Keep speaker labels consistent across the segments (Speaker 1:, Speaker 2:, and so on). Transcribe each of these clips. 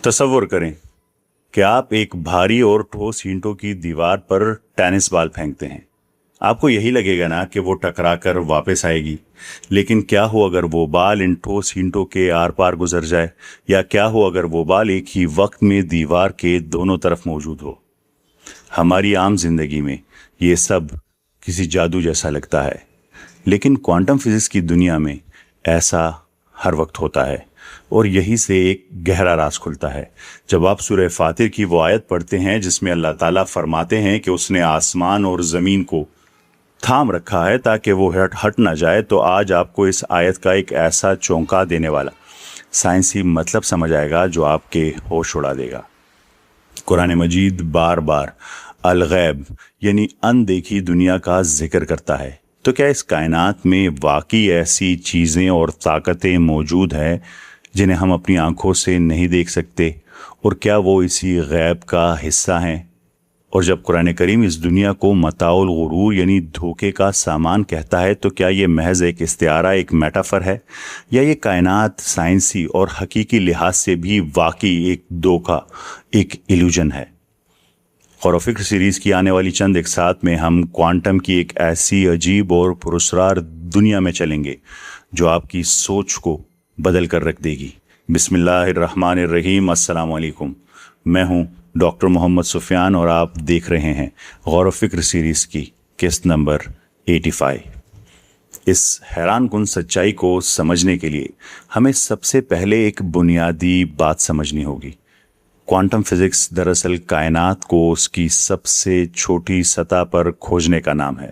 Speaker 1: तसव्वुर करें कि आप एक भारी और ठोस ईंटों की दीवार पर टेनिस बॉल फेंकते हैं। आपको यही लगेगा ना कि वो टकरा कर वापस आएगी, लेकिन क्या हो अगर वो बॉल इन ठोस ईंटों के आर पार गुजर जाए, या क्या हो अगर वो बॉल एक ही वक्त में दीवार के दोनों तरफ मौजूद हो। हमारी आम जिंदगी में ये सब किसी जादू जैसा लगता है, लेकिन क्वांटम फिजिक्स की दुनिया में ऐसा हर वक्त होता है। और यही से एक गहरा राज खुलता है जब आप सूरह फातिर की वो आयत पढ़ते हैं जिसमें अल्लाह ताला फरमाते हैं कि उसने आसमान और ज़मीन को थाम रखा है ताकि वो हट ना जाए। तो आज आपको इस आयत का एक ऐसा चौंका देने वाला साइंसी मतलब समझ आएगा जो आपके होश उड़ा देगा। कुरान मजीद बार बार अल-गैब यानी अनदेखी दुनिया का जिक्र करता है। तो क्या इस कायनात में वाकई ऐसी चीज़ें और ताकतें मौजूद हैं जिन्हें हम अपनी आंखों से नहीं देख सकते, और क्या वो इसी गैब का हिस्सा हैं? और जब कुरान करीम इस दुनिया को मताउल गुरूर यानी धोखे का सामान कहता है, तो क्या ये महज एक इस्तिआरा, एक मेटाफर है, या ये कायनात साइंसी और हकीकी लिहाज से भी वाकई एक धोखा, एक इल्यूजन है? गौर व फिक्र सीरीज़ की आने वाली चंद एक साथ में हम क्वांटम की एक ऐसी अजीब और पुरस्कार दुनिया में चलेंगे जो आपकी सोच को बदल कर रख देगी। बिस्मिल्लाहिर्रहमानिर्रहीम। अस्सलाम वालेकुम। मैं हूं डॉक्टर मोहम्मद सुफियान और आप देख रहे हैं गौर व फिक्र सीरीज़ की किस्त नंबर 85। इस हैरान कुन सच्चाई को समझने के लिए हमें सबसे पहले एक बुनियादी बात समझनी होगी। क्वांटम फिजिक्स दरअसल कायनात को उसकी सबसे छोटी सतह पर खोजने का नाम है,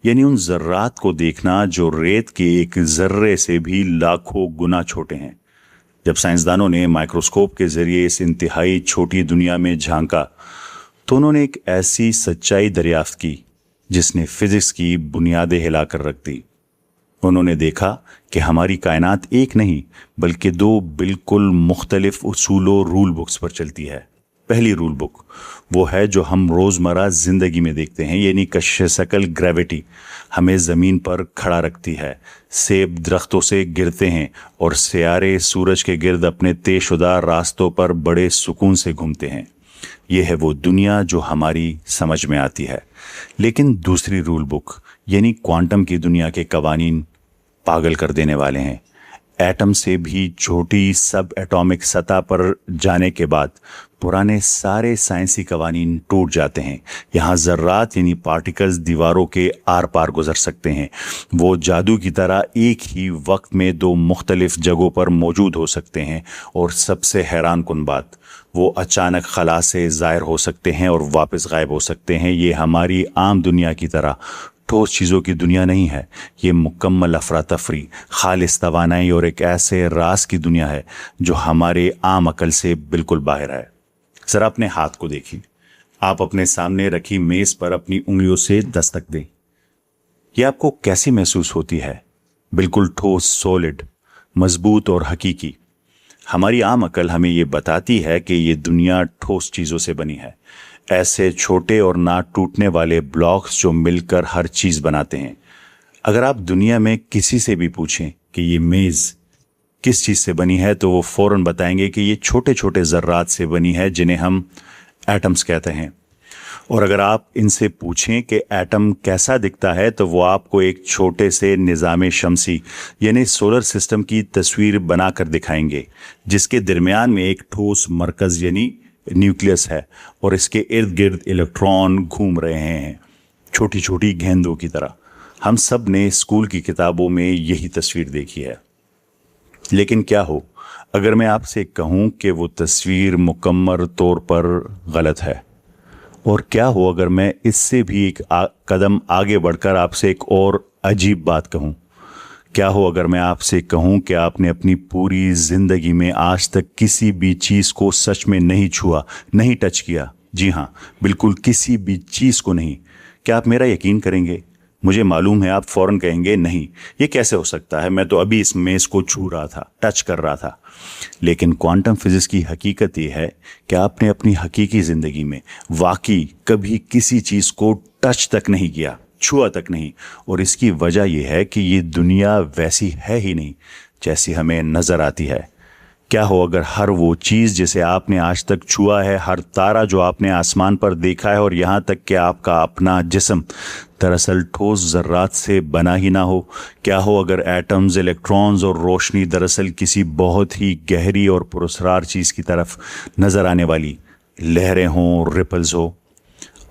Speaker 1: यानी उन ज़र्रात को देखना जो रेत के एक ज़र्रे से भी लाखों गुना छोटे हैं। जब साइंसदानों ने माइक्रोस्कोप के ज़रिए इस इंतहाई छोटी दुनिया में झांका तो उन्होंने एक ऐसी सच्चाई दरियाफ्त की जिसने फिजिक्स की बुनियादें हिलाकर रख दी। उन्होंने देखा कि हमारी कायनात एक नहीं बल्कि दो बिल्कुल मुख्तलिफ उसूलों रूल बुक्स पर चलती है। पहली रूल बुक वो है जो हम रोज़मर्रा ज़िंदगी में देखते हैं, यानी कशिश शकल ग्रेविटी हमें ज़मीन पर खड़ा रखती है। सेब दरख्तों से गिरते हैं और सियारे सूरज के गिर्द अपने तयशुदा रास्तों पर बड़े सुकून से घूमते हैं। यह है वो दुनिया जो हमारी समझ में आती है। लेकिन दूसरी रूल बुक यानी क्वांटम की दुनिया के कवानीन पागल कर देने वाले हैं। एटम से भी छोटी सब एटॉमिक सतह पर जाने के बाद पुराने सारे साइंसी कवानीन टूट जाते हैं। यहाँ ज़र्रात यानी पार्टिकल्स दीवारों के आर पार गुजर सकते हैं। वो जादू की तरह एक ही वक्त में दो मुख्तलिफ जगहों पर मौजूद हो सकते हैं। और सबसे हैरान कुन बात, वो अचानक खला से ज़ाहिर हो सकते हैं और वापस गायब हो सकते हैं। ये हमारी आम दुनिया की तरह ठोस चीज़ों की दुनिया नहीं है। ये मुकम्मल अफरा तफरी, खालिस तवानाई और एक ऐसे राज की दुनिया है जो हमारे आम अकल से बिल्कुल बाहर है। ज़रा अपने हाथ को देखिए। आप अपने सामने रखी मेज़ पर अपनी उंगलियों से दस्तक दें। ये आपको कैसी महसूस होती है? बिल्कुल ठोस, सॉलिड, मजबूत और हकीकी। हमारी आम अकल हमें ये बताती है कि ये दुनिया ठोस चीज़ों से बनी है, ऐसे छोटे और ना टूटने वाले ब्लॉक्स जो मिलकर हर चीज़ बनाते हैं। अगर आप दुनिया में किसी से भी पूछें कि ये मेज़ किस चीज़ से बनी है, तो वो फ़ौरन बताएंगे कि ये छोटे छोटे ज़र्रात से बनी है जिन्हें हम एटम्स कहते हैं। और अगर आप इनसे पूछें कि एटम कैसा दिखता है, तो वो आपको एक छोटे से निज़ाम शमसी यानी सोलर सिस्टम की तस्वीर बनाकर दिखाएंगे जिसके दरमियान में एक ठोस मरकज़ यानी न्यूक्लियस है और इसके इर्द गिर्द इलेक्ट्रॉन घूम रहे हैं छोटी छोटी गेंदों की तरह। हम सब ने स्कूल की किताबों में यही तस्वीर देखी है। लेकिन क्या हो अगर मैं आपसे कहूं कि वो तस्वीर मुकम्मल तौर पर गलत है? और क्या हो अगर मैं इससे भी एक कदम आगे बढ़कर आपसे एक और अजीब बात कहूं? क्या हो अगर मैं आपसे कहूं कि आपने अपनी पूरी ज़िंदगी में आज तक किसी भी चीज़ को सच में नहीं छुआ, नहीं टच किया? जी हाँ, बिल्कुल किसी भी चीज़ को नहीं। क्या आप मेरा यकीन करेंगे? मुझे मालूम है आप फ़ौरन कहेंगे नहीं, ये कैसे हो सकता है, मैं तो अभी इस मेज़ को छू रहा था, टच कर रहा था। लेकिन क्वांटम फिजिक्स की हकीकत ये है कि आपने अपनी हकीकी ज़िंदगी में वाकई कभी किसी चीज़ को टच तक नहीं किया, छुआ तक नहीं। और इसकी वजह यह है कि ये दुनिया वैसी है ही नहीं जैसी हमें नज़र आती है। क्या हो अगर हर वो चीज़ जिसे आपने आज तक छुआ है, हर तारा जो आपने आसमान पर देखा है और यहाँ तक कि आपका अपना जिस्म दरअसल ठोस ज़र्रात से बना ही ना हो? क्या हो अगर एटम्स, इलेक्ट्रॉन्स और रोशनी दरअसल किसी बहुत ही गहरी और पुरस्कार चीज़ की तरफ नज़र आने वाली लहरें हों, रिपल्स हो?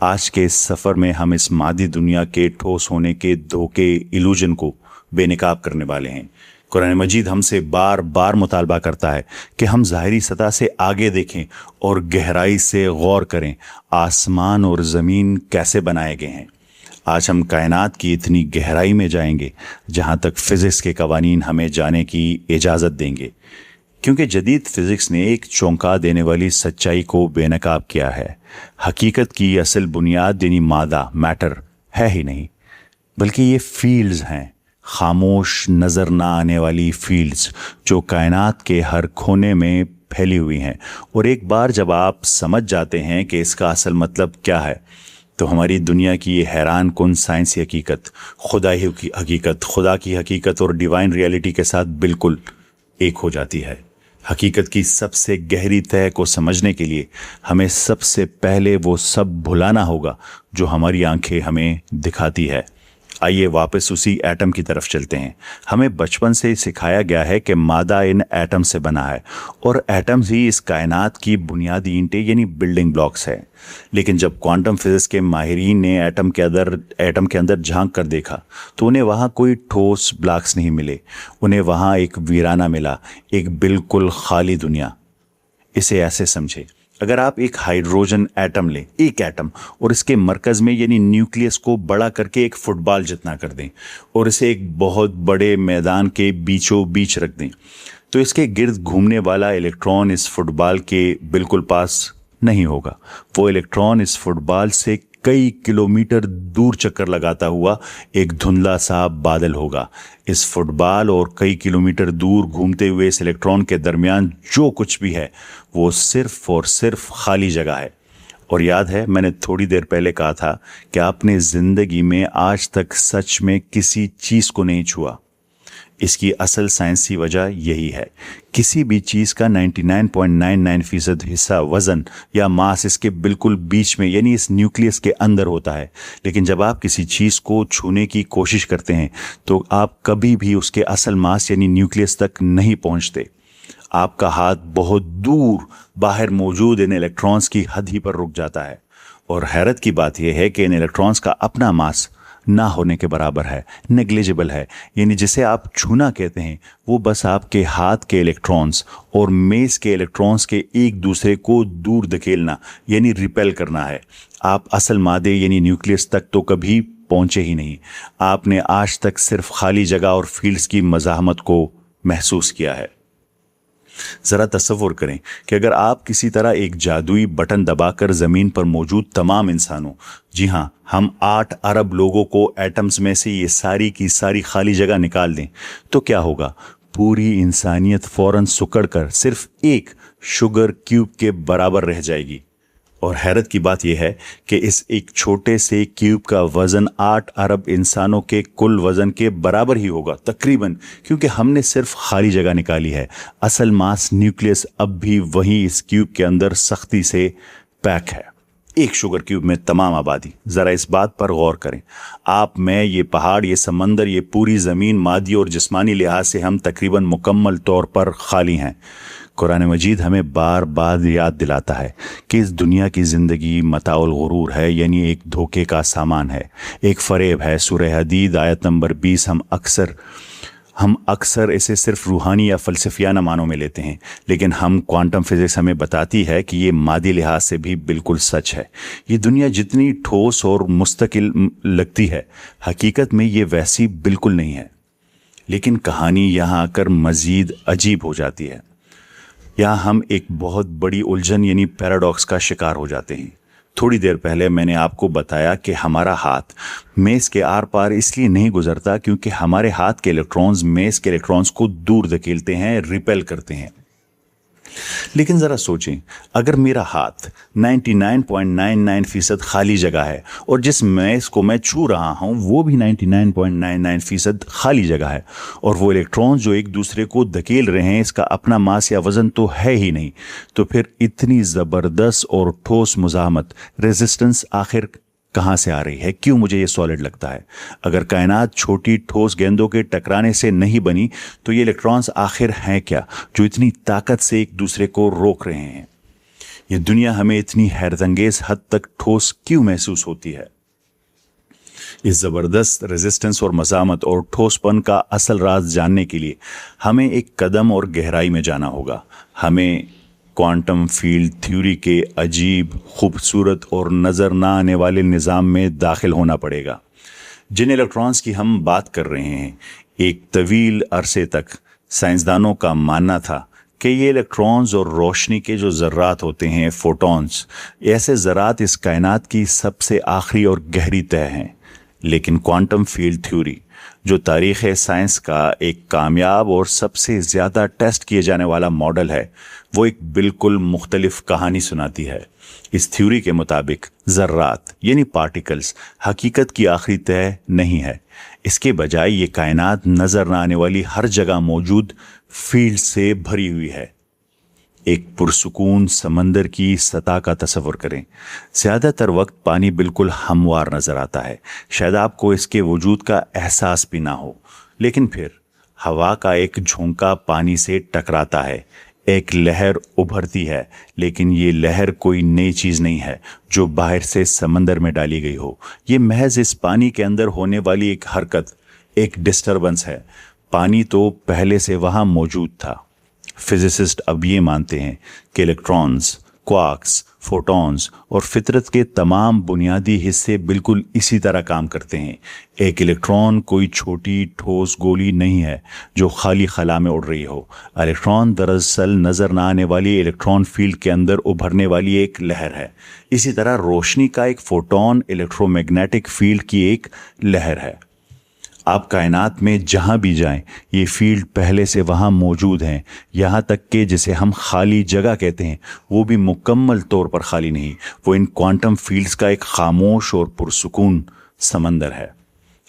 Speaker 1: आज के इस सफ़र में हम इस मादी दुनिया के ठोस होने के धोखे, इल्यूजन को बेनकाब करने वाले हैं। कुरान मजीद हमसे बार बार मुतालबा करता है कि हम ज़ाहिरी सतह से आगे देखें और गहराई से गौर करें, आसमान और ज़मीन कैसे बनाए गए हैं। आज हम कायनात की इतनी गहराई में जाएंगे जहाँ तक फ़िज़िक्स के कवानीन हमें जाने की इजाज़त देंगे, क्योंकि जदीद फ़िज़िक्स ने एक चौंका देने वाली सच्चाई को बेनकाब किया है। हकीकत की असल बुनियाद यानी मादा, मैटर है ही नहीं, बल्कि ये फील्ड्स हैं, खामोश नज़र ना आने वाली फील्ड्स जो कायनात के हर कोने में फैली हुई हैं। और एक बार जब आप समझ जाते हैं कि इसका असल मतलब क्या है, तो हमारी दुनिया की ये हैरान कुन साइंसी हकीकत, खुदा की हकीकत और डिवाइन रियलिटी के साथ बिल्कुल एक हो जाती है। हकीकत की सबसे गहरी तह को समझने के लिए हमें सबसे पहले वो सब भुलाना होगा जो हमारी आंखें हमें दिखाती है। आइए वापस उसी एटम की तरफ चलते हैं। हमें बचपन से सिखाया गया है कि मादा इन एटम से बना है और एटम्स ही इस कायनात की बुनियादी ईंटें यानी बिल्डिंग ब्लॉक्स है। लेकिन जब क्वांटम फिजिक्स के माहिरीन ने एटम के अंदर झांक कर देखा तो उन्हें वहाँ कोई ठोस ब्लॉक्स नहीं मिले। उन्हें वहाँ एक वीराना मिला, एक बिल्कुल खाली दुनिया। इसे ऐसे समझे, अगर आप एक हाइड्रोजन एटम लें, एक एटम, और इसके मरकज़ में यानी न्यूक्लियस को बड़ा करके एक फुटबॉल जितना कर दें और इसे एक बहुत बड़े मैदान के बीचों बीच रख दें, तो इसके गिर्द घूमने वाला इलेक्ट्रॉन इस फुटबॉल के बिल्कुल पास नहीं होगा। वो इलेक्ट्रॉन इस फुटबॉल से कई किलोमीटर दूर चक्कर लगाता हुआ एक धुंधला सा बादल होगा। इस फुटबॉल और कई किलोमीटर दूर घूमते हुए इस इलेक्ट्रॉन के दरमियान जो कुछ भी है वो सिर्फ और सिर्फ खाली जगह है। और याद है, मैंने थोड़ी देर पहले कहा था कि आपने ज़िंदगी में आज तक सच में किसी चीज़ को नहीं छुआ। इसकी असल साइंसी वजह यही है। किसी भी चीज़ का 99.99% हिस्सा वज़न या मास इसके बिल्कुल बीच में यानी इस न्यूक्लियस के अंदर होता है। लेकिन जब आप किसी चीज़ को छूने की कोशिश करते हैं तो आप कभी भी उसके असल मास यानी न्यूक्लियस तक नहीं पहुंचते। आपका हाथ बहुत दूर बाहर मौजूद इन इलेक्ट्रॉन्स की हद ही पर रुक जाता है। और हैरत की बात यह है कि इन इलेक्ट्रॉन्स का अपना मास ना होने के बराबर है, नेग्लिजिबल है। यानी जिसे आप छूना कहते हैं वो बस आपके हाथ के इलेक्ट्रॉन्स और मेज़ के इलेक्ट्रॉन्स के एक दूसरे को दूर धकेलना यानी रिपेल करना है। आप असल मादे यानी न्यूक्लियस तक तो कभी पहुंचे ही नहीं। आपने आज तक सिर्फ खाली जगह और फील्ड्स की मज़ाहमत को महसूस किया है। ज़रा तसव्वुर करें कि अगर आप किसी तरह एक जादुई बटन दबाकर ज़मीन पर मौजूद तमाम इंसानों, जी हाँ, हम 8 अरब लोगों को एटम्स में से ये सारी की सारी खाली जगह निकाल दें, तो क्या होगा? पूरी इंसानियत फ़ौरन सुकड़ कर सिर्फ एक शुगर क्यूब के बराबर रह जाएगी। और हैरत की बात यह है कि इस एक छोटे से क्यूब का वज़न 8 अरब इंसानों के कुल वज़न के बराबर ही होगा तकरीबन, क्योंकि हमने सिर्फ खाली जगह निकाली है। असल मास न्यूक्लियस अब भी वहीं इस क्यूब के अंदर सख्ती से पैक है। एक शुगर क्यूब में तमाम आबादी। ज़रा इस बात पर गौर करें। आप, मैं, ये पहाड़, ये समंदर, ये पूरी ज़मीन मादी और जिस्मानी लिहाज से हम तकरीबन मुकम्मल तौर पर खाली हैं। कुरान मजीद हमें बार बार याद दिलाता है कि इस दुनिया की ज़िंदगी मताउल गुरूर है, यानी एक धोखे का सामान है, एक फ़रेब है। सूरह हदीद आयत नंबर 20 हम अक्सर इसे सिर्फ रूहानी या फ़लसफ़ियाना मानों में लेते हैं, लेकिन हम क्वांटम फिज़िक्स हमें बताती है कि ये मादी लिहाज से भी बिल्कुल सच है। ये दुनिया जितनी ठोस और मुस्तकिल लगती है, हकीकत में ये वैसी बिल्कुल नहीं है। लेकिन कहानी यहाँ आकर मज़ीद अजीब हो जाती है। यहाँ हम एक बहुत बड़ी उलझन यानी पैराडॉक्स का शिकार हो जाते हैं। थोड़ी देर पहले मैंने आपको बताया कि हमारा हाथ मेज़ के आर पार इसलिए नहीं गुजरता क्योंकि हमारे हाथ के इलेक्ट्रॉन्स मेज़ के इलेक्ट्रॉन्स को दूर धकेलते हैं, रिपेल करते हैं। लेकिन ज़रा सोचें, अगर मेरा हाथ 99.99% खाली जगह है और जिस मैस को मैं छू रहा हूँ वो भी 99.99% खाली जगह है, और वो इलेक्ट्रॉन्स जो एक दूसरे को धकेल रहे हैं इसका अपना मास या वज़न तो है ही नहीं, तो फिर इतनी ज़बरदस्त और ठोस मुज़ाहमत, रेजिस्टेंस आखिर कहाँ से आ रही है? क्यों मुझे ये सॉलिड लगता है? अगर कायनात छोटी ठोस गेंदों के टकराने से नहीं बनी तो ये इलेक्ट्रॉन्स आखिर हैं क्या जो इतनी ताकत से एक दूसरे को रोक रहे हैं? ये दुनिया हमें इतनी हैरतअंगेज हद तक ठोस क्यों महसूस होती है? इस ज़बरदस्त रेजिस्टेंस और मज़ामत और ठोसपन का असल राज जानने के लिए हमें एक कदम और गहराई में जाना होगा। हमें क्वांटम फील्ड थ्योरी के अजीब, खूबसूरत और नज़र ना आने वाले निज़ाम में दाखिल होना पड़ेगा। जिन इलेक्ट्रॉन्स की हम बात कर रहे हैं, एक तवील अरसे तक साइंसदानों का मानना था कि ये इलेक्ट्रॉन्स और रोशनी के जो ज़र्रात होते हैं, फोटॉन्स, ऐसे ज़रात इस कायनात की सबसे आखिरी और गहरी तह हैं। लेकिन क्वांटम फील्ड थ्योरी, जो तारीख़ साइंस का एक कामयाब और सबसे ज़्यादा टेस्ट किए जाने वाला मॉडल है, वो एक बिल्कुल मुख्तलिफ कहानी सुनाती है। इस थ्योरी के मुताबिक ज़र्रात यानी पार्टिकल्स हकीकत की आखिरी तह नहीं है। इसके बजाय ये कायनात नज़र न आने वाली हर जगह मौजूद फील्ड से भरी हुई है। एक पुरसुकून समंदर की सतह का तसव्वुर करें। ज़्यादातर वक्त पानी बिल्कुल हमवार नज़र आता है, शायद आपको इसके वजूद का एहसास भी ना हो, लेकिन फिर हवा का एक झोंका पानी से टकराता है, एक लहर उभरती है, लेकिन ये लहर कोई नई चीज़ नहीं है जो बाहर से समंदर में डाली गई हो। ये महज इस पानी के अंदर होने वाली एक हरकत, एक डिस्टर्बेंस है। पानी तो पहले से वहाँ मौजूद था। फिजिसिस्ट अब ये मानते हैं कि इलेक्ट्रॉन्स, क्वार्क्स, फोटॉन्स और फितरत के तमाम बुनियादी हिस्से बिल्कुल इसी तरह काम करते हैं। एक इलेक्ट्रॉन कोई छोटी ठोस गोली नहीं है जो खाली खला में उड़ रही हो। इलेक्ट्रॉन दरअसल नज़र न आने वाली इलेक्ट्रॉन फील्ड के अंदर उभरने वाली एक लहर है। इसी तरह रोशनी का एक फोटॉन इलेक्ट्रोमैग्नेटिक फील्ड की एक लहर है। आप कायनात में जहाँ भी जाएं, ये फील्ड पहले से वहाँ मौजूद हैं। यहाँ तक कि जिसे हम खाली जगह कहते हैं वो भी मुकम्मल तौर पर खाली नहीं, वो इन क्वांटम फील्ड्स का एक खामोश और पुरसुकून समंदर है।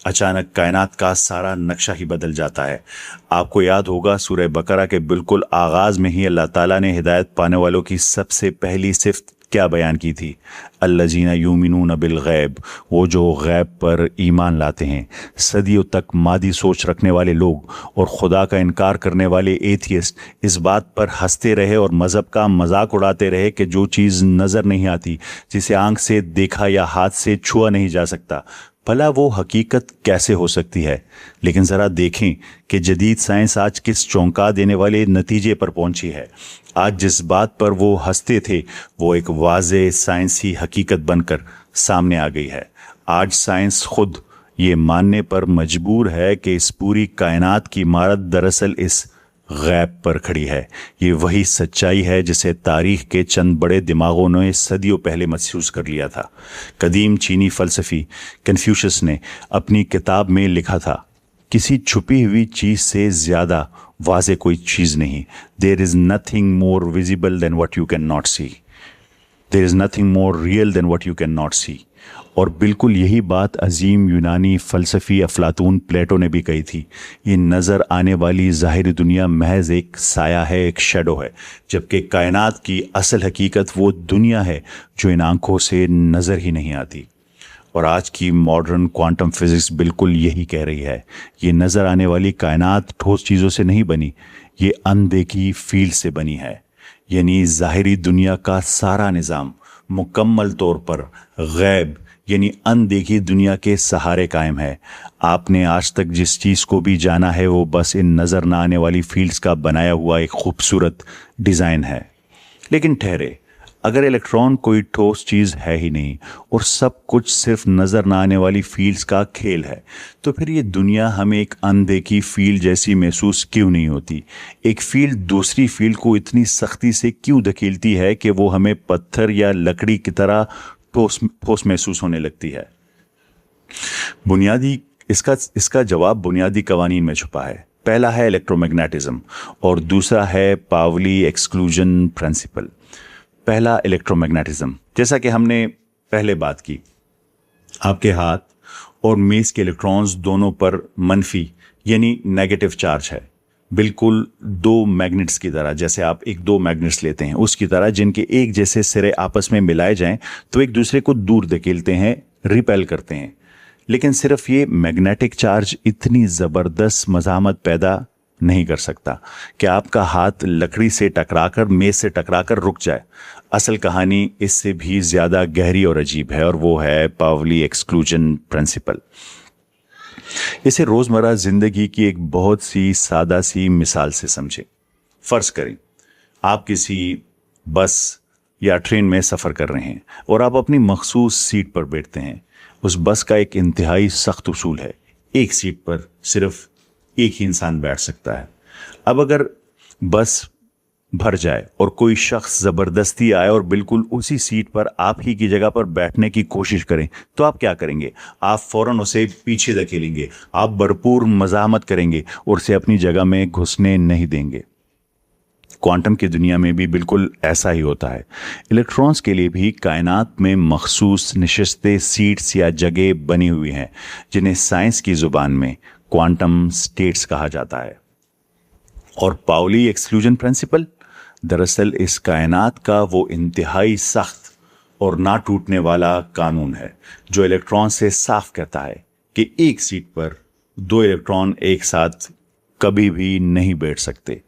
Speaker 1: अचानक कायनात का सारा नक्शा ही बदल जाता है। आपको याद होगा सूरह बकरा के बिल्कुल आगाज़ में ही अल्लाह ताला ने हिदायत पाने वालों की सबसे पहली सिफ़त क्या बयान की थी? अल्लज़ीना युमिनून बिल गैब, वो जो गैब पर ईमान लाते हैं। सदियों तक मादी सोच रखने वाले लोग और खुदा का इनकार करने वाले एथियस्ट इस बात पर हंसते रहे और मज़हब का मजाक उड़ाते रहे कि जो चीज़ नज़र नहीं आती, जिसे आंख से देखा या हाथ से छुआ नहीं जा सकता, भला वो हकीकत कैसे हो सकती है? लेकिन ज़रा देखें कि जदीद साइंस आज किस चौंका देने वाले नतीजे पर पहुंची है। आज जिस बात पर वो हंसते थे वो एक वाज़े साइंसी हकीकत बनकर सामने आ गई है। आज साइंस खुद ये मानने पर मजबूर है कि इस पूरी कायनात की इमारत दरअसल इस गैब पर खड़ी है। ये वही सच्चाई है जिसे तारीख के चंद बड़े दिमागों ने सदियों पहले महसूस कर लिया था। कदीम चीनी फ़लसफ़ी कन्फ्यूशियस ने अपनी किताब में लिखा था, किसी छुपी हुई चीज़ से ज़्यादा वाज़े कोई चीज़ नहीं। There is nothing more visible than what you can not see, there is nothing more real than what you can not see. और बिल्कुल यही बात अजीम यूनानी फ़लसफ़ी अफलातून प्लेटो ने भी कही थी। ये नज़र आने वाली ज़ाहिरी दुनिया महज एक साया है, एक शैडो है, जबकि कायनात की असल हकीकत वो दुनिया है जो इन आंखों से नज़र ही नहीं आती। और आज की मॉडर्न क्वांटम फिज़िक्स बिल्कुल यही कह रही है। ये नज़र आने वाली कायनात ठोस चीज़ों से नहीं बनी, ये अनदेखी फील्ड से बनी है। यानी ज़ाहिरी दुनिया का सारा निज़ाम मुकम्मल तौर पर गैब यानी अनदेखी दुनिया के सहारे कायम है। आपने आज तक जिस चीज़ को भी जाना है वो बस इन नज़र न आने वाली फील्ड्स का बनाया हुआ एक खूबसूरत डिज़ाइन है। लेकिन ठहरे, अगर इलेक्ट्रॉन कोई ठोस चीज़ है ही नहीं और सब कुछ सिर्फ नज़र न आने वाली फील्ड्स का खेल है, तो फिर ये दुनिया हमें एक अनदेखी फील्ड जैसी महसूस क्यों नहीं होती? एक फील्ड दूसरी फील्ड को इतनी सख्ती से क्यों धकेलती है कि वो हमें पत्थर या लकड़ी की तरह ठोस महसूस होने लगती है? इसका जवाब बुनियादी कवानीन में छुपा है। पहला है इलेक्ट्रोमैग्नेटिज्म और दूसरा है पावली एक्सक्लूजन प्रिंसिपल। पहला इलेक्ट्रोमैग्नेटिज्म, जैसा कि हमने पहले बात की, आपके हाथ और मेज के इलेक्ट्रॉन्स दोनों पर मनफी यानी नेगेटिव चार्ज है, बिल्कुल दो मैग्नेट्स की तरह। जैसे आप दो मैग्नेट्स लेते हैं उसकी तरह, जिनके एक जैसे सिरे आपस में मिलाए जाएं तो एक दूसरे को दूर धकेलते हैं, रिपेल करते हैं। लेकिन सिर्फ ये मैग्नेटिक चार्ज इतनी ज़बरदस्त मज़ाहमत पैदा नहीं कर सकता कि आपका हाथ लकड़ी से टकराकर, मेज से टकराकर रुक जाए। असल कहानी इससे भी ज़्यादा गहरी और अजीब है, और वो है पावली एक्सक्लूजन प्रिंसिपल। इसे रोज़मर्रा ज़िंदगी की एक बहुत सी सादा सी मिसाल से समझें। फ़र्ज़ करें आप किसी बस या ट्रेन में सफ़र कर रहे हैं और आप अपनी मखसूस सीट पर बैठते हैं। उस बस का एक इंतहाई सख्त उसूल है, एक सीट पर सिर्फ एक ही इंसान बैठ सकता है। अब अगर बस भर जाए और कोई शख्स ज़बरदस्ती आए और बिल्कुल उसी सीट पर आप ही की जगह पर बैठने की कोशिश करें, तो आप क्या करेंगे? आप फ़ौरन उसे पीछे धकेलेंगे, आप भरपूर मज़ाहमत करेंगे और उसे अपनी जगह में घुसने नहीं देंगे। क्वांटम की दुनिया में भी बिल्कुल ऐसा ही होता है। इलेक्ट्रॉन्स के लिए भी कायनात में मखसूस नशिस्तें, सीट्स या जगह बनी हुई हैं, जिन्हें साइंस की ज़ुबान में क्वांटम स्टेट्स कहा जाता है। और पाउली एक्सक्लूजन प्रिंसिपल दरअसल इस कायनात का वो इंतहाई सख्त और ना टूटने वाला कानून है, जो इलेक्ट्रॉन से साफ कहता है कि एक सीट पर दो इलेक्ट्रॉन एक साथ कभी भी नहीं बैठ सकते।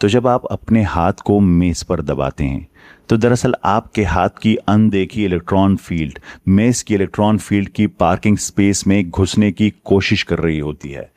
Speaker 1: तो जब आप अपने हाथ को मेज पर दबाते हैं तो दरअसल आपके हाथ की अनदेखी इलेक्ट्रॉन फील्ड मेज की इलेक्ट्रॉन फील्ड की पार्किंग स्पेस में घुसने की कोशिश कर रही होती है।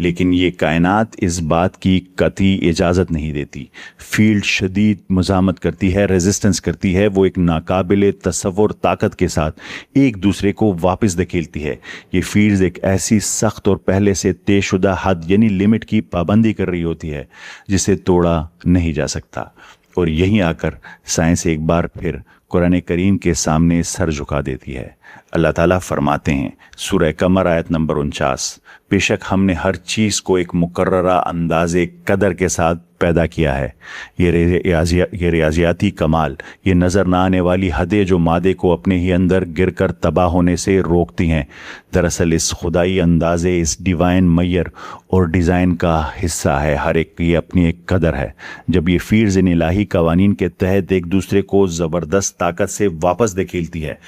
Speaker 1: लेकिन ये कायनात इस बात की कतई इजाज़त नहीं देती। फील्ड शदीद मुज़ाहमत करती है, रेजिस्टेंस करती है। वो एक नाकाबिले तसव्वुर ताकत के साथ एक दूसरे को वापस धकेलती है। ये फील्ड्स एक ऐसी सख्त और पहले से तयशुदा हद यानी लिमिट की पाबंदी कर रही होती है जिसे तोड़ा नहीं जा सकता। और यहीं आकर साइंस एक बार फिर कुरान करीम के सामने सर झुका देती है। अल्लाह ताला फरमाते हैं, सूरह कमर आयत नंबर 49, बेशक हमने हर चीज़ को एक मुकर्ररा अंदाज़े कदर के साथ पैदा किया है। ये रियाजियाती कमाल, ये नज़र ना आने वाली हदें जो मादे को अपने ही अंदर गिरकर तबाह होने से रोकती हैं, दरअसल इस खुदाई अंदाज़े, इस डिवाइन मैयर और डिज़ाइन का हिस्सा है। हर एक की अपनी एक कदर है। जब ये फील्ड्स इन इलाही कवानीन के तहत एक दूसरे को ज़बरदस्त ताकत से वापस धकेलती है,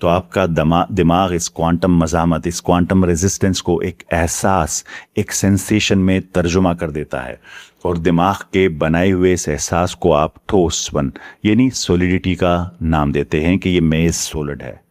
Speaker 1: तो आपका दिमाग इस क्वांटम मज़ाहमत, इस क्वांटम रेजिस्टेंस को एक एहसास, एक सेंसेशन में तर्जुमा कर देता है। और दिमाग के बनाए हुए इस एहसास को आप ठोसपन यानी सॉलिडिटी का नाम देते हैं कि ये मेज सॉलिड है।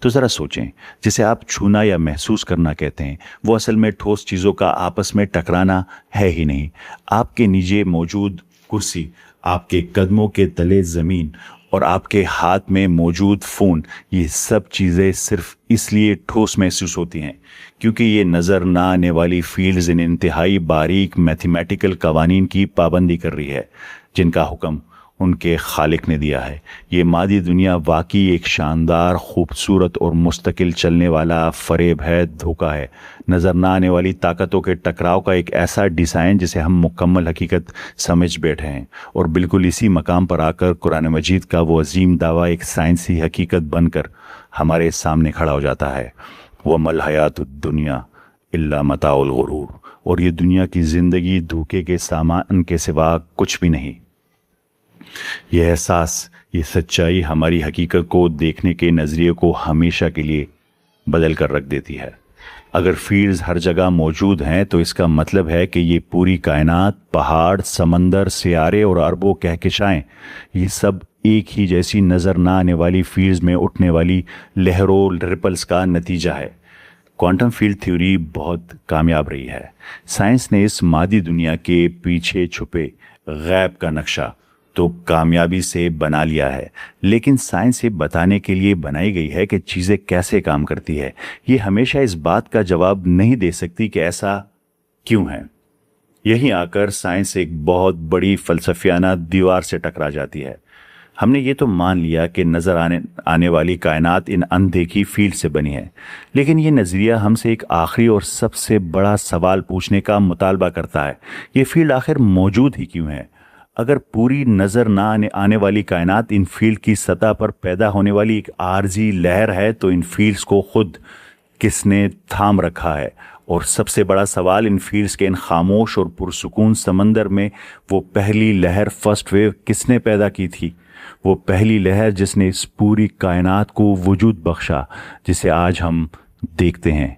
Speaker 1: तो ज़रा सोचें, जिसे आप छूना या महसूस करना कहते हैं, वो असल में ठोस चीज़ों का आपस में टकराना है ही नहीं। आपके नीचे मौजूद कुर्सी, आपके कदमों के तले ज़मीन और आपके हाथ में मौजूद फ़ोन, ये सब चीज़ें सिर्फ इसलिए ठोस महसूस होती हैं क्योंकि ये नज़र ना आने वाली फील्ड्स इन इंतहाई बारीक मैथमेटिकल कवानीन की पाबंदी कर रही है, जिनका हुक्म उनके खालिक ने दिया है। ये मादी दुनिया वाकई एक शानदार, खूबसूरत और मुस्तकिल चलने वाला फरेब है, धोखा है, नज़र ना आने वाली ताकतों के टकराव का एक ऐसा डिज़ाइन जिसे हम मुकम्मल हकीकत समझ बैठे हैं। और बिल्कुल इसी मकाम पर आकर कुरान मजीद का वो अजीम दावा एक साइंसी हकीकत बनकर हमारे सामने खड़ा हो जाता है, वमल हयातुद दुनिया इल्ला मताउल गुरूर। और ये दुनिया की ज़िंदगी धोखे के सामान के सिवा कुछ भी नहीं। यह एहसास, ये सच्चाई हमारी हकीकत को देखने के नज़रिए को हमेशा के लिए बदल कर रख देती है। अगर फील्ड्स हर जगह मौजूद हैं तो इसका मतलब है कि ये पूरी कायनात, पहाड़, समंदर, सियारे और अरबों कहकशाएं, ये सब एक ही जैसी नज़र ना आने वाली फील्ड्स में उठने वाली लहरों, रिपल्स का नतीजा है। क्वांटम फील्ड थ्योरी बहुत कामयाब रही है। साइंस ने इस मादी दुनिया के पीछे छुपे गैब का नक्शा तो कामयाबी से बना लिया है, लेकिन साइंस ये बताने के लिए बनाई गई है कि चीज़ें कैसे काम करती है। ये हमेशा इस बात का जवाब नहीं दे सकती कि ऐसा क्यों है। यहीं आकर साइंस एक बहुत बड़ी फ़लसफ़ियाना दीवार से टकरा जाती है। हमने ये तो मान लिया कि नज़र आने वाली कायनात इन अनदेखी फील्ड से बनी है, लेकिन ये नज़रिया हमसे एक आखिरी और सबसे बड़ा सवाल पूछने का मुतालबा करता है। ये फील्ड आखिर मौजूद ही क्यों है? अगर पूरी नज़र ना आने वाली कायनात इन फील्ड की सतह पर पैदा होने वाली एक आर्जी लहर है, तो इन फील्ड्स को खुद किसने थाम रखा है? और सबसे बड़ा सवाल, इन फील्ड्स के इन खामोश और पुरसुकून समंदर में वो पहली लहर, फर्स्ट वेव किसने पैदा की थी? वो पहली लहर जिसने इस पूरी कायनात को वजूद बख्शा, जिसे आज हम देखते हैं।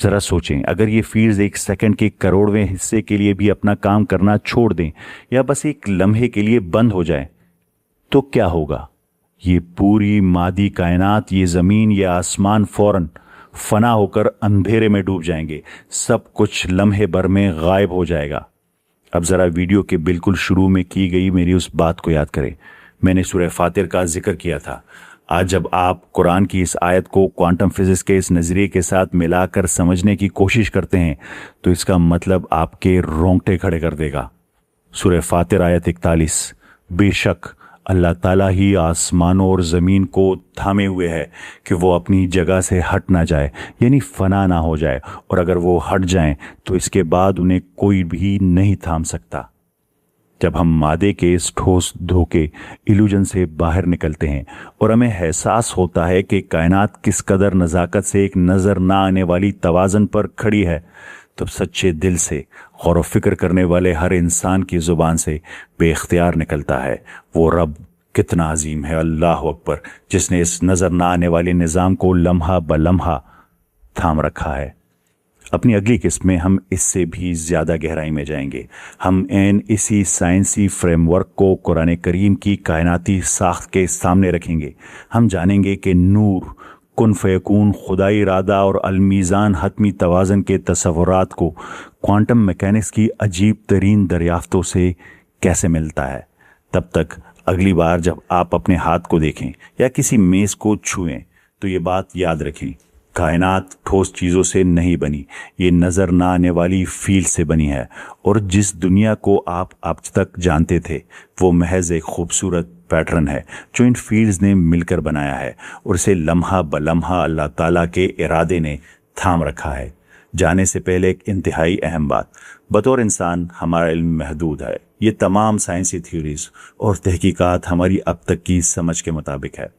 Speaker 1: ज़रा सोचें, अगर ये फील्ड्स एक सेकंड के करोड़वें हिस्से के लिए भी अपना काम करना छोड़ दें या बस एक लम्हे के लिए बंद हो जाए, तो क्या होगा? ये पूरी मादी कायनात, ये ज़मीन, ये आसमान फौरन फना होकर अंधेरे में डूब जाएंगे। सब कुछ लम्हे भर में गायब हो जाएगा। अब ज़रा वीडियो के बिल्कुल शुरू में की गई मेरी उस बात को याद करें। मैंने सूरह फातिर का जिक्र किया था। आज जब आप कुरान की इस आयत को क्वांटम फिजिक्स के इस नज़रिए के साथ मिलाकर समझने की कोशिश करते हैं, तो इसका मतलब आपके रोंगटे खड़े कर देगा। सूरह फातिर आयत 41, बेशक अल्लाह ताला ही आसमानों और ज़मीन को थामे हुए है कि वो अपनी जगह से हट ना जाए, यानी फना ना हो जाए, और अगर वो हट जाएं तो इसके बाद उन्हें कोई भी नहीं थाम सकता। जब हम मादे के इस ठोस धोखे इल्यूजन से बाहर निकलते हैं और हमें एहसास होता है कि कायनात किस कदर नज़ाकत से एक नज़र ना आने वाली तवाज़न पर खड़ी है, तब सच्चे दिल से गौर व फिक्र करने वाले हर इंसान की ज़ुबान से बेख्तियार निकलता है, वो रब कितना अजीम है, अल्लाह अकबर, जिसने इस नज़र ना आने वाले निज़ाम को लम्हा ब लम्हा थाम रखा है। अपनी अगली किस्त में हम इससे भी ज़्यादा गहराई में जाएंगे। हम इसी साइंसी फ्रेमवर्क को कुरान करीम की कायनाती साख्त के सामने रखेंगे। हम जानेंगे कि नूर, कुन फयकून, खुदाई इरादा और अलमीज़ान हतमी तवाज़न के तसव्वुरात को क्वांटम मैकेनिक्स की अजीब तरीन दरियाफ्तों से कैसे मिलता है। तब तक अगली बार जब आप अपने हाथ को देखें या किसी मेज़ को छुएं, तो ये बात याद रखें, कायनात ठोस चीज़ों से नहीं बनी, ये नज़र ना आने वाली फील्ड से बनी है। और जिस दुनिया को आप अब तक जानते थे, वो महज एक खूबसूरत पैटर्न है जो इन फील्ड्स ने मिलकर बनाया है, और इसे लम्हा ब लम्हा अल्लाह ताला के इरादे ने थाम रखा है। जाने से पहले एक इंतहाई अहम बात, बतौर इंसान हमारा इल्म महदूद है। ये तमाम साइंसी थ्योरीज और तहकीकात हमारी अब तक की समझ के मुताबिक है।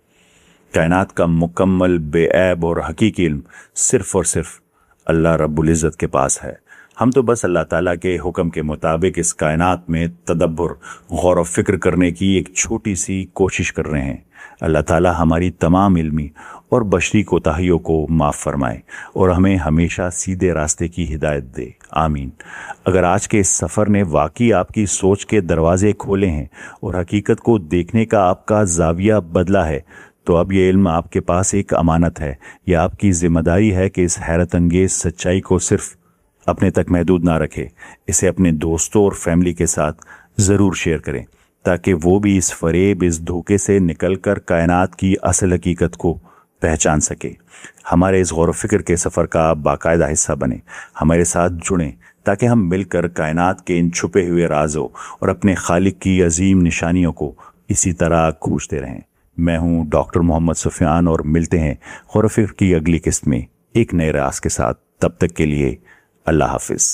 Speaker 1: कायनात का मुकम्मल, बेऐब और हकीकी इल्म सिर्फ़ और सिर्फ अल्लाह रब्बुल इज़्ज़त के पास है। हम तो बस अल्लाह ताला के हुक्म के मुताबिक इस कायनात में तदब्बुर, गौर व फिक्र करने की एक छोटी सी कोशिश कर रहे हैं। अल्लाह ताला हमारी तमाम इल्मी और बशरी कोताहियों को माफ़ फरमाए और हमें हमेशा सीधे रास्ते की हिदायत दे, आमीन। अगर आज के इस सफ़र ने वाकई आपकी सोच के दरवाज़े खोले हैं और हकीकत को देखने का आपका ज़ाविया बदला है, तो अब ये इल्म आपके पास एक अमानत है। यह आपकी ज़िम्मेदारी है कि इस हैरत अंगेज़ सच्चाई को सिर्फ अपने तक महदूद ना रखें, इसे अपने दोस्तों और फैमिली के साथ ज़रूर शेयर करें, ताकि वो भी इस फरेब, इस धोखे से निकलकर कायनात की असल हकीकत को पहचान सके। हमारे इस गौर व फिक्र के सफ़र का आप बाकायदा हिस्सा बने, हमारे साथ जुड़ें, ताकि हम मिलकर कायनात के इन छुपे हुए राज़ों और अपने खालिक की अजीम निशानियों को इसी तरह खोजते रहें। मैं हूँ डॉक्टर मोहम्मद सुफियान, और मिलते हैं गौर व फिक्र की अगली किस्त में एक नए राज के साथ। तब तक के लिए अल्लाह हाफिज़।